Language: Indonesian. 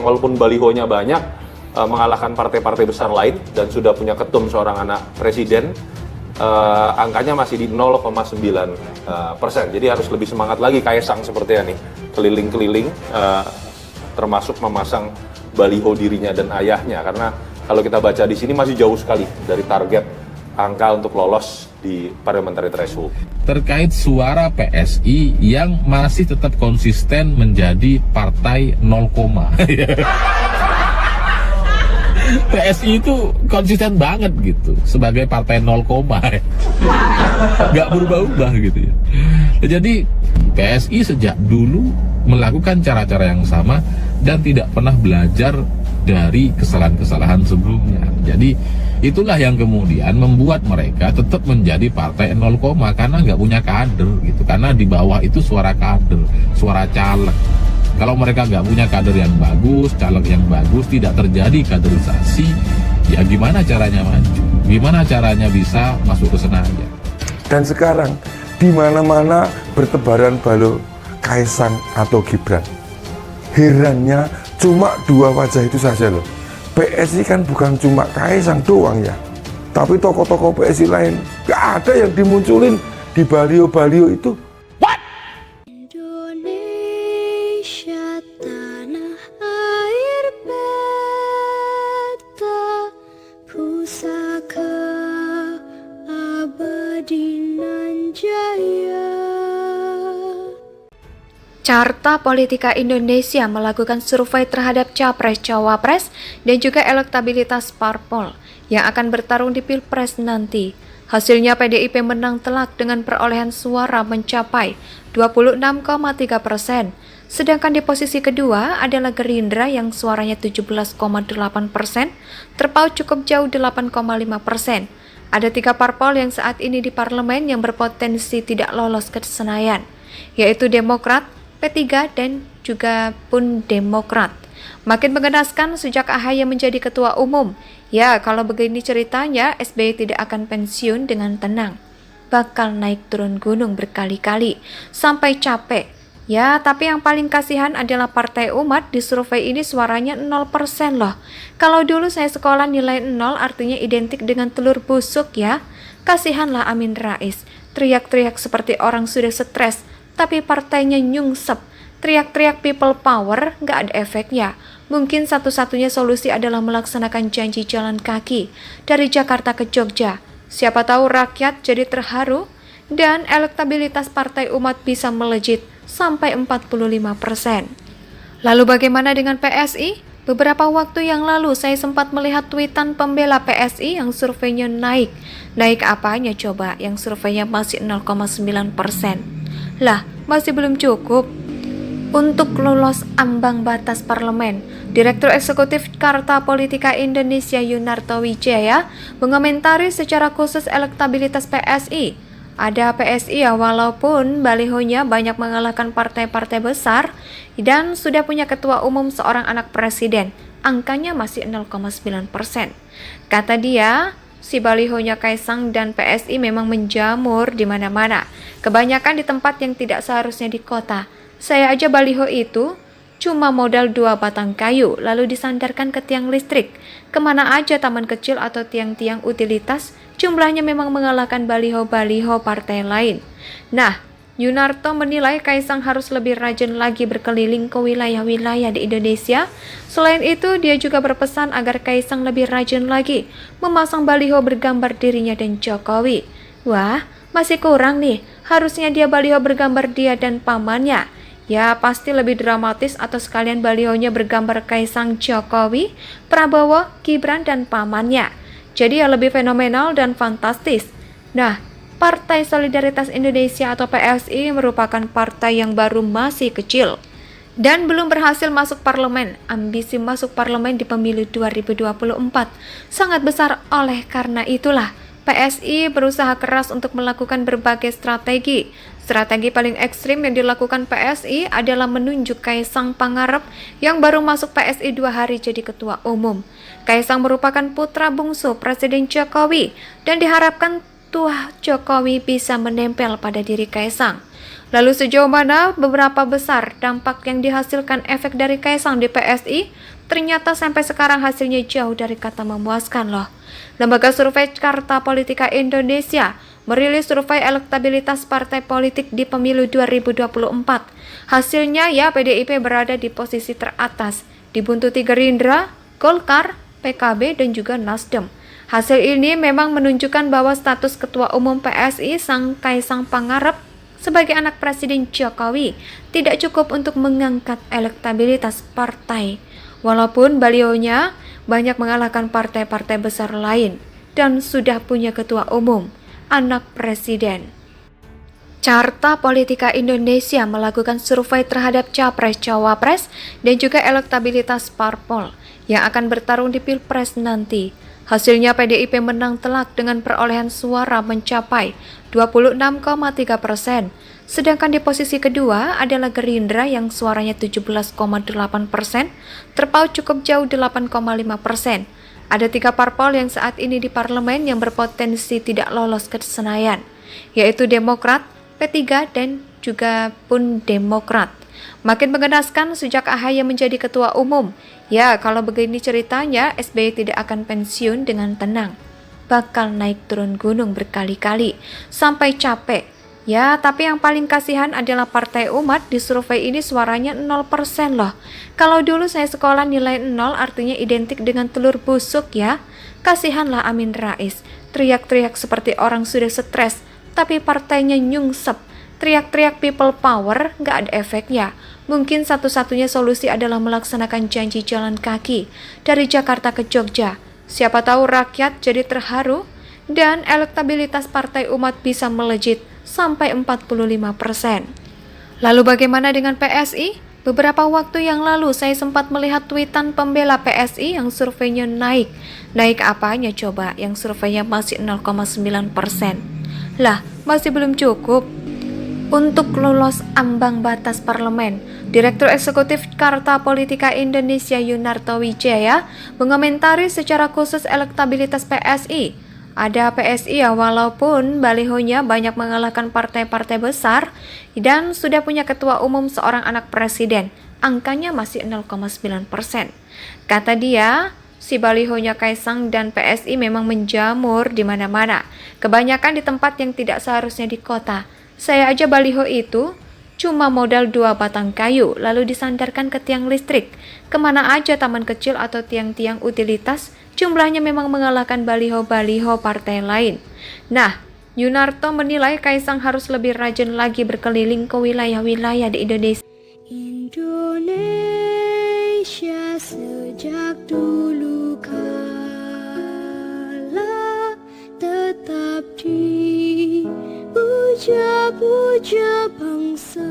yang walaupun balihonya banyak, mengalahkan partai-partai besar lain dan sudah punya ketum seorang anak presiden, angkanya masih di 0,9%. Jadi harus lebih semangat lagi Kaesang sepertinya nih, keliling-keliling, termasuk memasang baliho dirinya dan ayahnya, karena kalau kita baca di sini masih jauh sekali dari target angka untuk lolos di parliamentary threshold. Terkait suara PSI yang masih tetap konsisten menjadi partai 0, PSI itu konsisten banget gitu sebagai partai 0, nggak berubah-ubah gitu ya. Jadi PSI sejak dulu melakukan cara-cara yang sama dan tidak pernah belajar dari kesalahan-kesalahan sebelumnya. Jadi itulah yang kemudian membuat mereka tetap menjadi partai 0, karena nggak punya kader gitu. Karena di bawah itu suara kader, suara caleg. Kalau mereka nggak punya kader yang bagus, caleg yang bagus, tidak terjadi kaderisasi, ya gimana caranya maju? Gimana caranya bisa masuk ke Senayan? Dan sekarang di mana-mana bertebaran balo Kaesang atau Gibran. Herannya cuma dua wajah itu saja loh. PSI kan bukan cuma Kaesang doang ya, tapi tokoh-tokoh PSI lain gak ada yang dimunculin di baliho-baliho itu. Indonesia tanah air beta, pusaka abadi nan jaya. Carta Politika Indonesia melakukan survei terhadap Capres-Cawapres dan juga elektabilitas parpol yang akan bertarung di Pilpres nanti. Hasilnya PDIP menang telak dengan perolehan suara mencapai 26,3%. Sedangkan di posisi kedua adalah Gerindra yang suaranya 17,8%, terpaut cukup jauh 8,5%. Ada 3 parpol yang saat ini di parlemen yang berpotensi tidak lolos ke Senayan, yaitu Demokrat, P3 dan juga pun Demokrat. Makin mengenaskan sejak AHY menjadi ketua umum. Ya, kalau begini ceritanya, SBY tidak akan pensiun dengan tenang. Bakal naik turun gunung berkali-kali, sampai capek. Ya, tapi yang paling kasihan adalah Partai Umat. Di survei ini suaranya 0% loh. Kalau dulu saya sekolah nilai 0 artinya identik dengan telur busuk ya. Kasihanlah Amin Rais, teriak-teriak seperti orang sudah stres, tapi partainya nyungsep. Teriak-teriak people power gak ada efeknya. Mungkin satu-satunya solusi adalah melaksanakan janji jalan kaki dari Jakarta ke Jogja. Siapa tahu rakyat jadi terharu dan elektabilitas Partai Umat bisa melejit sampai 45%. Lalu bagaimana dengan PSI? Beberapa waktu yang lalu saya sempat melihat tweetan pembela PSI yang surveinya naik. Naik apanya coba yang surveinya masih 0,9%? Lah, masih belum cukup untuk lolos ambang batas parlemen. Direktur Eksekutif Carta Politika Indonesia Yunarto Wijaya mengomentari secara khusus elektabilitas PSI. Ada PSI ya, walaupun balihonya banyak mengalahkan partai-partai besar dan sudah punya ketua umum seorang anak presiden, angkanya masih 0,9%. Kata dia, si balihonya Kaesang dan PSI memang menjamur di mana-mana. Kebanyakan di tempat yang tidak seharusnya di kota. Saya aja baliho itu cuma modal 2 batang kayu, lalu disandarkan ke tiang listrik. Kemana aja taman kecil atau tiang-tiang utilitas, jumlahnya memang mengalahkan baliho-baliho partai lain. Nah, Yunarto menilai Kaesang harus lebih rajin lagi berkeliling ke wilayah-wilayah di Indonesia. Selain itu, dia juga berpesan agar Kaesang lebih rajin lagi memasang baliho bergambar dirinya dan Jokowi. Wah, masih kurang nih. Harusnya dia baliho bergambar dia dan pamannya. Ya, pasti lebih dramatis atau sekalian balihonya bergambar Kaesang, Jokowi, Prabowo, Gibran, dan pamannya. Jadi ya lebih fenomenal dan fantastis. Nah, Partai Solidaritas Indonesia atau PSI merupakan partai yang baru masih kecil dan belum berhasil masuk parlemen. Ambisi masuk parlemen di pemilu 2024 sangat besar. Oleh karena itulah PSI berusaha keras untuk melakukan berbagai strategi. Strategi paling ekstrim yang dilakukan PSI adalah menunjuk Kaesang Pangarep yang baru masuk PSI 2 hari jadi ketua umum. Kaesang merupakan putra bungsu Presiden Jokowi dan diharapkan tuah Jokowi bisa menempel pada diri Kaesang. Lalu sejauh mana beberapa besar dampak yang dihasilkan efek dari Kaisang di PSI? Ternyata sampai sekarang hasilnya jauh dari kata memuaskan loh. Lembaga survei Carta Politika Indonesia merilis survei elektabilitas partai politik di pemilu 2024. Hasilnya ya PDIP berada di posisi teratas, dibuntuti Gerindra, Golkar, PKB, dan juga Nasdem. Hasil ini memang menunjukkan bahwa status Ketua Umum PSI Sang Kaisang Pangarep sebagai anak Presiden Jokowi tidak cukup untuk mengangkat elektabilitas partai. Walaupun balionya banyak mengalahkan partai-partai besar lain dan sudah punya ketua umum, anak presiden. Carta Politika Indonesia melakukan survei terhadap Capres-Cawapres dan juga elektabilitas parpol yang akan bertarung di Pilpres nanti. Hasilnya PDIP menang telak dengan perolehan suara mencapai 26,3%. Sedangkan di posisi kedua adalah Gerindra yang suaranya 17,8%, terpaut cukup jauh 8,5%. Ada 3 parpol yang saat ini di parlemen yang berpotensi tidak lolos ke Senayan, yaitu Demokrat, P3, dan juga pun Demokrat. Makin mengenaskan sejak AHY menjadi ketua umum. Ya, kalau begini ceritanya, SBY tidak akan pensiun dengan tenang. Bakal naik turun gunung berkali-kali, sampai capek. Ya, tapi yang paling kasihan adalah Partai Umat. Di survei ini suaranya 0% loh. Kalau dulu saya sekolah nilai 0 artinya identik dengan telur busuk ya. Kasihanlah Amin Rais. Teriak-teriak seperti orang sudah stres, tapi partainya nyungsep. Teriak-teriak people power nggak ada efeknya. Mungkin satu-satunya solusi adalah melaksanakan janji jalan kaki dari Jakarta ke Jogja. Siapa tahu rakyat jadi terharu dan elektabilitas Partai Umat bisa melejit sampai 45%. Lalu bagaimana dengan PSI? Beberapa waktu yang lalu saya sempat melihat tweetan pembela PSI yang surveinya naik. Naik apanya coba? Yang surveinya masih 0,9%. Lah, masih belum cukup. Untuk lolos ambang batas parlemen, Direktur Eksekutif Carta Politika Indonesia Yunarto Wijaya mengomentari secara khusus elektabilitas PSI. Ada PSI ya walaupun balihonya banyak mengalahkan partai-partai besar dan sudah punya ketua umum seorang anak presiden, angkanya masih 0,9%. Kata dia, si balihonya Kaisang dan PSI memang menjamur di mana-mana, kebanyakan di tempat yang tidak seharusnya di kota. Saya aja baliho itu cuma modal 2 batang kayu lalu disandarkan ke tiang listrik. Kemana aja taman kecil atau tiang-tiang utilitas, jumlahnya memang mengalahkan baliho-baliho partai lain. Nah, Yunarto menilai Kaisang harus lebih rajin lagi berkeliling ke wilayah-wilayah di Indonesia. Indonesia sejak dulu kala tetap dipuja-puja bangsa.